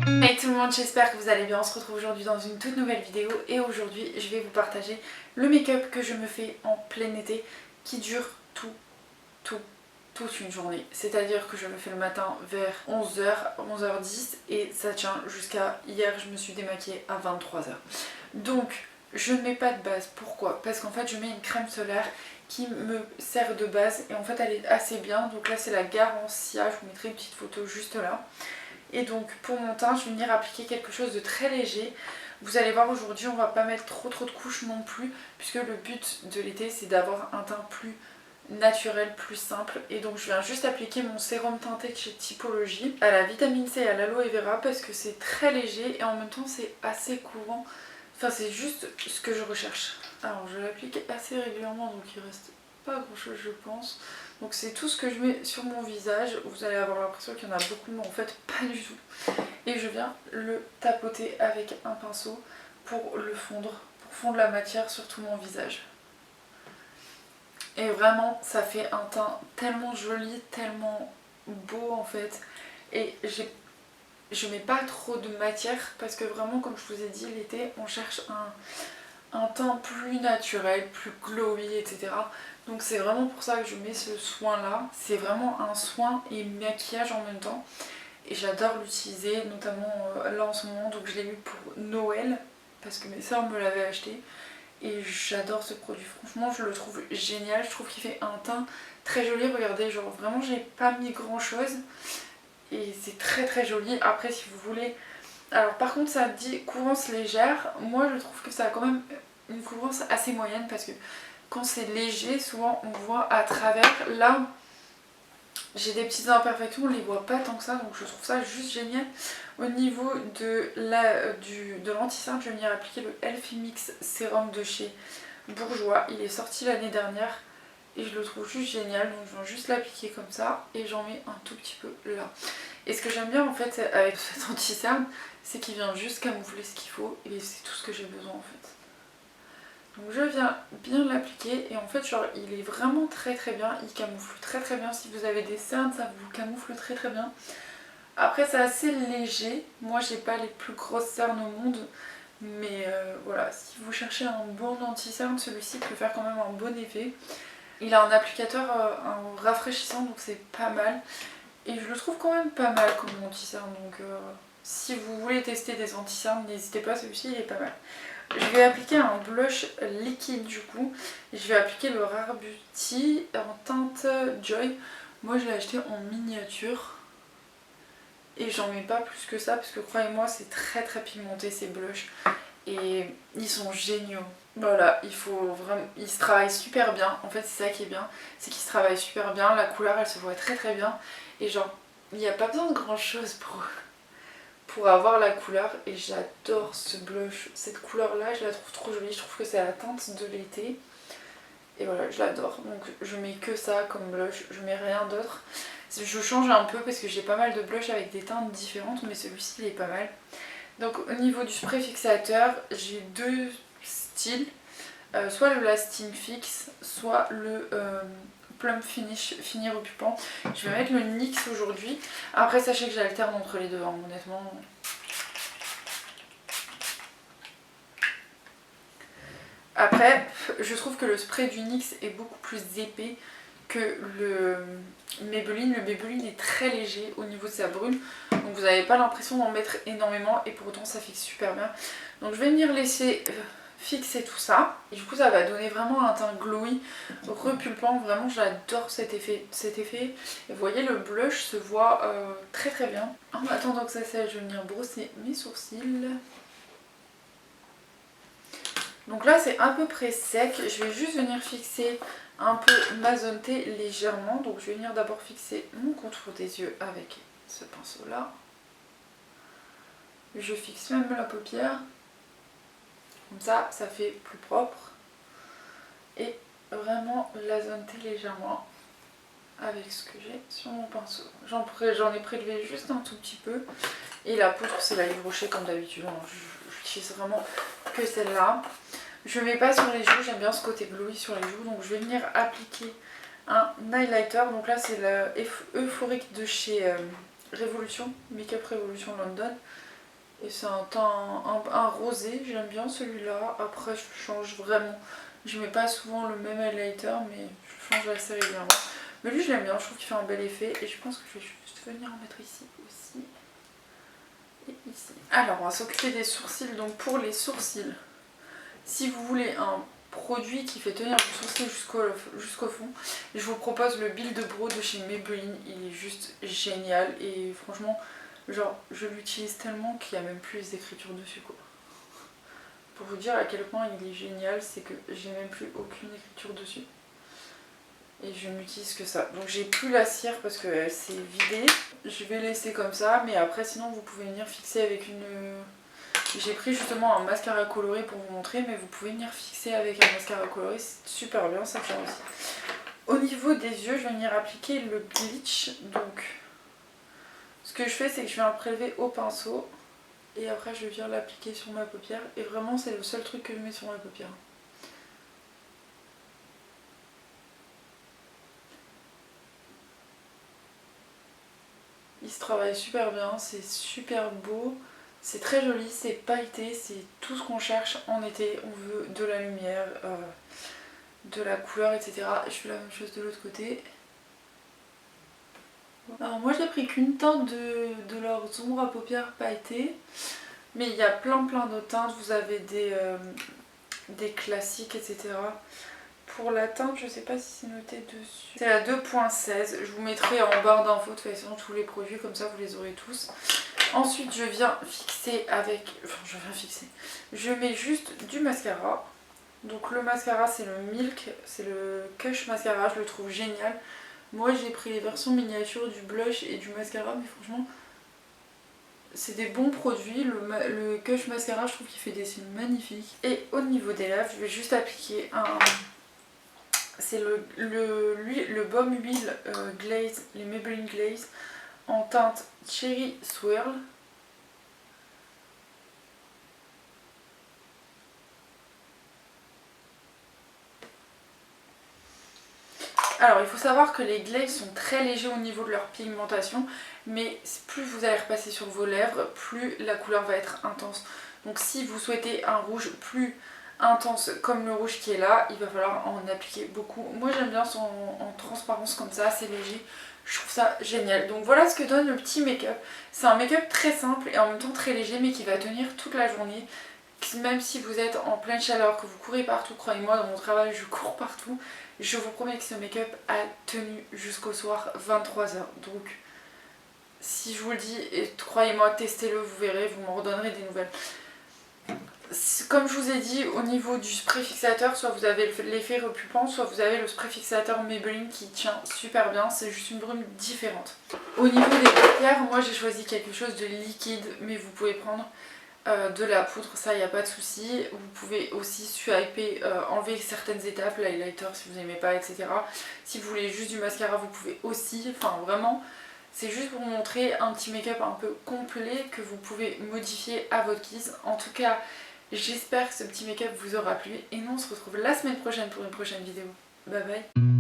Hey tout le monde, j'espère que vous allez bien. On se retrouve aujourd'hui dans une toute nouvelle vidéo et aujourd'hui je vais vous partager le make-up que je me fais en plein été qui dure toute une journée. C'est-à-dire que je le fais le matin vers 11h, 11h10 et ça tient jusqu'à hier, je me suis démaquillée à 23h. Donc je ne mets pas de base. Pourquoi? Parce qu'en fait je mets une crème solaire qui me sert de base et en fait elle est assez bien. Donc là c'est la Garancia, je vous mettrai une petite photo juste là. Et donc pour mon teint, je vais venir appliquer quelque chose de très léger. Vous allez voir aujourd'hui, on va pas mettre trop de couches non plus, puisque le but de l'été c'est d'avoir un teint plus naturel, plus simple. Et donc je viens juste appliquer mon sérum teinté de chez Typologie à la vitamine C et à l'aloe vera parce que c'est très léger et en même temps c'est assez courant. Enfin c'est juste ce que je recherche. Alors je l'applique assez régulièrement donc il reste pas grand chose je pense. Donc c'est tout ce que je mets sur mon visage. Vous allez avoir l'impression qu'il y en a beaucoup mais en fait pas du tout. Et je viens le tapoter avec un pinceau pour le fondre, pour fondre la matière sur tout mon visage. Et vraiment ça fait un teint tellement joli, tellement beau en fait. Et je mets pas trop de matière parce que vraiment comme je vous ai dit l'été on cherche un teint plus naturel, plus glowy, etc. Donc c'est vraiment pour ça que je mets ce soin là. C'est vraiment un soin et maquillage en même temps. Et j'adore l'utiliser, notamment là en ce moment. Donc je l'ai eu pour Noël, parce que mes soeurs me l'avaient acheté. Et j'adore ce produit, franchement je le trouve génial. Je trouve qu'il fait un teint très joli, regardez, genre vraiment j'ai pas mis grand chose. Et c'est très très joli. Après si vous voulez... Alors par contre ça dit couvrance légère. Moi je trouve que ça a quand même une couvrance assez moyenne parce que quand c'est léger, souvent on voit à travers. Là, j'ai des petites imperfections, on les voit pas tant que ça, donc je trouve ça juste génial. Au niveau de l'anti-cerne, je vais venir appliquer le Elfie Mix sérum de chez Bourjois. Il est sorti l'année dernière et je le trouve juste génial, donc je viens juste l'appliquer comme ça et j'en mets un tout petit peu là. Et ce que j'aime bien en fait avec cet anti-cerne, c'est qu'il vient juste camoufler ce qu'il faut et c'est tout ce que j'ai besoin en fait. Donc je viens bien l'appliquer et en fait genre il est vraiment très très bien, il camoufle très très bien. Si vous avez des cernes ça vous camoufle très très bien. Après c'est assez léger, moi j'ai pas les plus grosses cernes au monde. Mais voilà, si vous cherchez un bon anti-cerne, celui-ci peut faire quand même un bon effet. Il a un applicateur un rafraîchissant donc c'est pas mal. Et je le trouve quand même pas mal comme anti-cerne donc si vous voulez tester des anti-cernes n'hésitez pas, celui-ci il est pas mal. Je vais appliquer un blush liquide du coup. Je vais appliquer le Rare Beauty en teinte Joy. Moi je l'ai acheté en miniature. Et j'en mets pas plus que ça parce que croyez-moi c'est très très pigmenté ces blushs. Et ils sont géniaux. Voilà, ils se travaillent super bien. En fait c'est ça qui est bien. C'est qu'ils se travaillent super bien. La couleur elle se voit très très bien. Et genre il n'y a pas besoin de grand chose pour avoir la couleur et j'adore ce blush, cette couleur là je la trouve trop jolie, je trouve que c'est la teinte de l'été et voilà je l'adore, donc je mets que ça comme blush, je mets rien d'autre. Je change un peu parce que j'ai pas mal de blush avec des teintes différentes mais celui-ci il est pas mal. Donc au niveau du spray fixateur j'ai deux styles, soit le Lasting Fix soit le Plum Finish fini repupant. Je vais mettre le NYX aujourd'hui. Après sachez que j'alterne entre les deux hein, honnêtement. Après je trouve que le spray du NYX est beaucoup plus épais que le Maybelline. Le Maybelline est très léger au niveau de sa brume. Donc vous n'avez pas l'impression d'en mettre énormément et pour autant ça fixe super bien. Donc je vais venir laisser fixer tout ça et du coup ça va donner vraiment un teint glowy, repulpant, vraiment j'adore cet effet. Et vous voyez le blush se voit très très bien. En attendant que ça sèche je vais venir brosser mes sourcils. Donc là c'est à peu près sec, je vais juste venir fixer un peu ma zone T légèrement. Donc je vais venir d'abord fixer mon contour des yeux avec ce pinceau là. Je fixe même la paupière. Comme ça, ça fait plus propre. Et vraiment la zone T légèrement avec ce que j'ai sur mon pinceau. J'en ai prélevé juste un tout petit peu. Et la poudre, c'est la Yves Rocher comme d'habitude. J'utilise vraiment que celle-là. Je ne mets pas sur les joues, j'aime bien ce côté glowy sur les joues. Donc je vais venir appliquer un highlighter. Donc là, c'est le Euphorique de chez Révolution, Make Up Révolution London. Et c'est un teint, un rosé, j'aime bien celui-là. Après je change vraiment. Je mets pas souvent le même highlighter mais je change assez régulièrement. Mais lui je l'aime bien, je trouve qu'il fait un bel effet. Et je pense que je vais juste venir en mettre ici aussi. Et ici. Alors on va s'occuper des sourcils. Donc pour les sourcils, si vous voulez un produit qui fait tenir le sourcil jusqu'au fond, je vous propose le Build Brow de chez Maybelline. Il est juste génial et franchement, genre je l'utilise tellement qu'il n'y a même plus les écritures dessus quoi. Pour vous dire à quel point il est génial, c'est que j'ai même plus aucune écriture dessus. Et je n'utilise que ça. Donc j'ai plus la cire parce qu'elle s'est vidée. Je vais laisser comme ça, mais après sinon vous pouvez venir fixer avec une... J'ai pris justement un mascara coloré pour vous montrer, mais vous pouvez venir fixer avec un mascara coloré, c'est super bien, ça tient aussi. Au niveau des yeux, je vais venir appliquer le glitch. Donc ce que je fais, c'est que je viens le prélever au pinceau. Et après je viens l'appliquer sur ma paupière. Et vraiment c'est le seul truc que je mets sur ma paupière. Il se travaille super bien, c'est super beau. C'est très joli, c'est pailleté, c'est tout ce qu'on cherche en été. On veut de la lumière, de la couleur, etc. Je fais la même chose de l'autre côté. Alors moi j'ai pris qu'une teinte de leurs ombres à paupières pailletées. Mais il y a plein d'autres teintes. Vous avez des classiques, etc. Pour la teinte, je sais pas si c'est noté dessus. C'est la 2.16. Je vous mettrai en barre d'infos de toute façon tous les produits, comme ça vous les aurez tous. Ensuite je viens fixer avec... Enfin je viens fixer. Je mets juste du mascara. Donc le mascara c'est le Milk, c'est le Kush Mascara, je le trouve génial. Moi j'ai pris les versions miniatures du blush et du mascara, mais franchement c'est des bons produits. Le Kush Mascara je trouve qu'il fait des cils magnifiques. Et au niveau des lèvres je vais juste appliquer un... C'est le baume huile glaze, les Maybelline Glaze en teinte Cherry Swirl. Alors il faut savoir que les glazes sont très légers au niveau de leur pigmentation, mais plus vous allez repasser sur vos lèvres, plus la couleur va être intense. Donc si vous souhaitez un rouge plus intense comme le rouge qui est là, il va falloir en appliquer beaucoup. Moi j'aime bien son en transparence comme ça, c'est léger. Je trouve ça génial. Donc voilà ce que donne le petit make-up. C'est un make-up très simple et en même temps très léger, mais qui va tenir toute la journée. Même si vous êtes en pleine chaleur, que vous courez partout, croyez-moi, dans mon travail je cours partout, je vous promets que ce make-up a tenu jusqu'au soir 23h. Donc si je vous le dis, croyez-moi, testez-le, vous verrez, vous m'en redonnerez des nouvelles. Comme je vous ai dit, au niveau du spray fixateur, soit vous avez l'effet repupant, soit vous avez le spray fixateur Maybelline qui tient super bien, c'est juste une brume différente. Au niveau des paupières, moi j'ai choisi quelque chose de liquide, mais vous pouvez prendre de la poudre, ça il n'y a pas de souci. Vous pouvez aussi swiper, enlever certaines étapes, l'highlighter si vous n'aimez pas, etc. Si vous voulez juste du mascara, vous pouvez aussi, enfin vraiment... C'est juste pour vous montrer un petit make-up un peu complet que vous pouvez modifier à votre guise. En tout cas, j'espère que ce petit make-up vous aura plu. Et nous, on se retrouve la semaine prochaine pour une prochaine vidéo. Bye bye.